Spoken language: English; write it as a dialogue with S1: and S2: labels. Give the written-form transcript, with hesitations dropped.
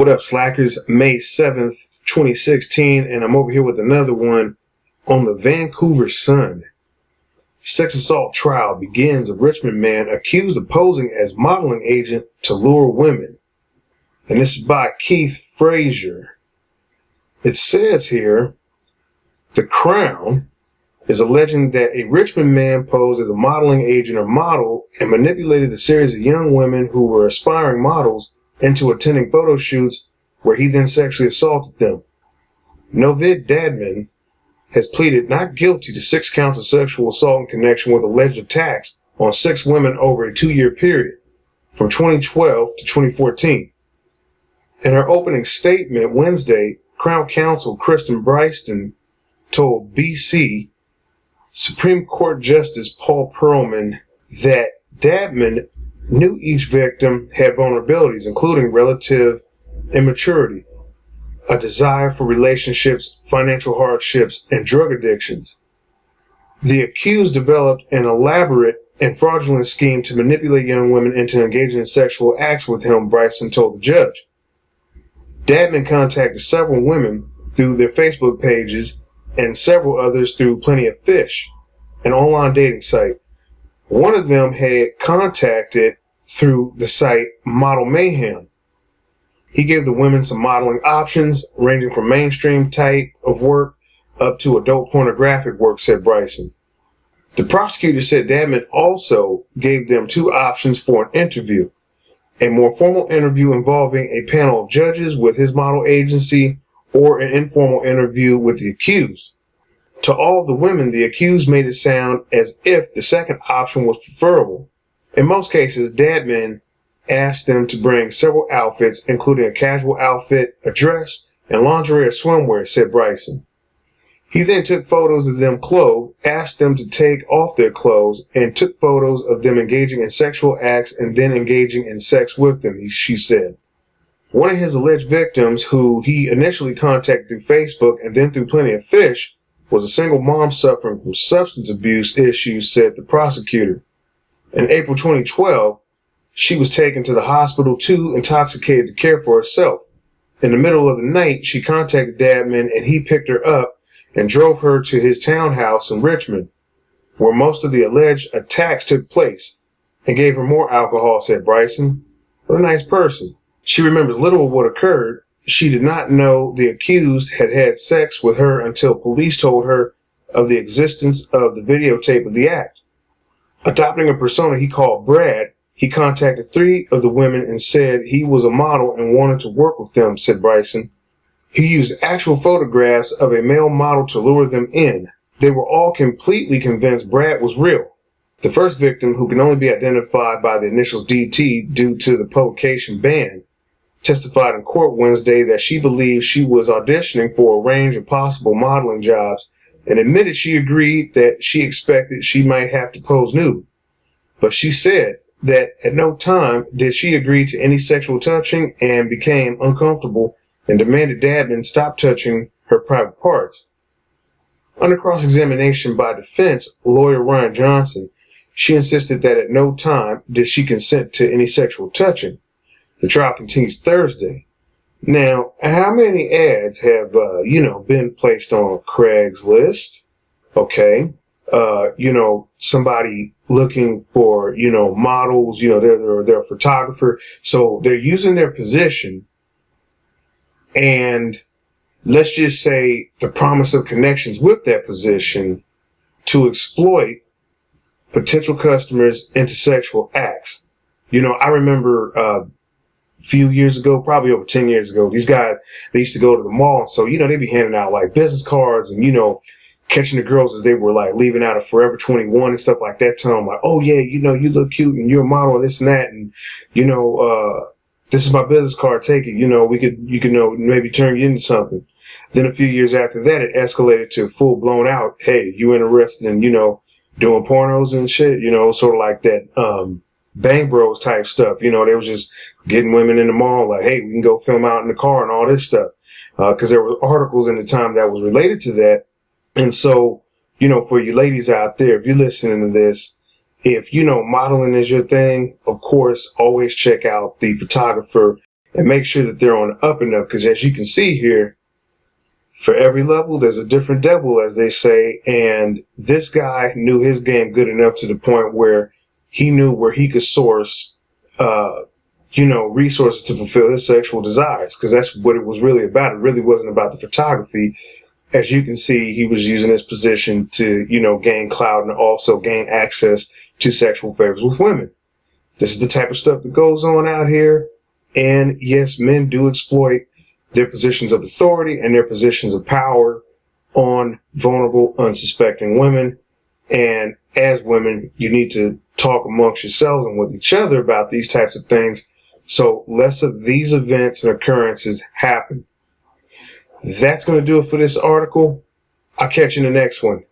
S1: What up, slackers? May 7th, 2016, and I'm over here with another one on the Vancouver Sun. Sex assault trial begins. A Richmond man accused of posing as modeling agent to lure women. And this is by Keith Frazier. It says here, the Crown is alleging that a Richmond man posed as a modeling agent or model and manipulated a series of young women who were aspiring models into attending photo shoots where he then sexually assaulted them. Novid Dadman has pleaded not guilty to 6 counts of sexual assault in connection with alleged attacks on 6 women over a 2-year period from 2012 to 2014. In her opening statement Wednesday, Crown Counsel Kristen Bryston told BC Supreme Court Justice Paul Perlman that Dadman knew each victim had vulnerabilities, including relative immaturity, a desire for relationships, financial hardships, and drug addictions. The accused developed an elaborate and fraudulent scheme to manipulate young women into engaging in sexual acts with him, Bryson told the judge. Dadman contacted several women through their Facebook pages and several others through Plenty of Fish, an online dating site. One of them had contacted through the site Model Mayhem. He gave the women some modeling options, ranging from mainstream type of work up to adult pornographic work, said Bryson. The prosecutor said Dadman also gave them 2 options for an interview: a more formal interview involving a panel of judges with his model agency, or an informal interview with the accused. To all of the women, the accused made it sound as if the second option was preferable. In most cases, Dadman asked them to bring several outfits, including a casual outfit, a dress, and lingerie or swimwear, said Bryson. He then took photos of them clothed, asked them to take off their clothes, and took photos of them engaging in sexual acts and then engaging in sex with them, she said. One of his alleged victims, who he initially contacted through Facebook and then through Plenty of Fish, was a single mom suffering from substance abuse issues, said the prosecutor. In April 2012, she was taken to the hospital too intoxicated to care for herself. In the middle of the night, she contacted Dadman and he picked her up and drove her to his townhouse in Richmond, where most of the alleged attacks took place, and gave her more alcohol, said Bryson. What a nice person. She remembers little of what occurred. She did not know the accused had had sex with her until police told her of the existence of the videotape of the act. Adopting a persona he called Brad, he contacted 3 of the women and said he was a model and wanted to work with them, said Bryson. He used actual photographs of a male model to lure them in. They were all completely convinced Brad was real. The first victim, who can only be identified by the initials DT due to the publication ban, testified in court Wednesday that she believed she was auditioning for a range of possible modeling jobs and admitted she agreed that she expected she might have to pose nude. But she said that at no time did she agree to any sexual touching and became uncomfortable and demanded Dadman stop touching her private parts. Under cross-examination by defense lawyer Ryan Johnson, she insisted that at no time did she consent to any sexual touching. The trial continues Thursday. Now, how many ads have, been placed on Craigslist? Okay. Somebody looking for, models, they're a photographer. So they're using their position and let's just say the promise of connections with that position to exploit potential customers into sexual acts. I remember, few years ago, probably over 10 years ago, these guys, they used to go to the mall. So, they'd be handing out like business cards and, catching the girls as they were like leaving out of Forever 21 and stuff like that. Telling them like, oh yeah, you look cute and you're a model and this and that. And, this is my business card. Take it. You could maybe turn you into something. Then a few years after that, it escalated to full blown out. Hey, you interested in, doing pornos and shit, sort of like that, Bang Bros type stuff. They was just getting women in the mall like, hey, we can go film out in the car and all this stuff. Cause there were articles in the time that was related to that. And so, for you ladies out there, if you're listening to this, if modeling is your thing, of course, always check out the photographer and make sure that they're on the up and up. Because as you can see here, for every level, there's a different devil, as they say. And this guy knew his game good enough to the point where he knew where he could source, resources to fulfill his sexual desires. Because that's what it was really about. It really wasn't about the photography. As you can see, he was using his position to, gain clout and also gain access to sexual favors with women. This is the type of stuff that goes on out here. And yes, men do exploit their positions of authority and their positions of power on vulnerable, unsuspecting women. And as women, you need to talk amongst yourselves and with each other about these types of things, so less of these events and occurrences happen. That's going to do it for this article. I'll catch you in the next one.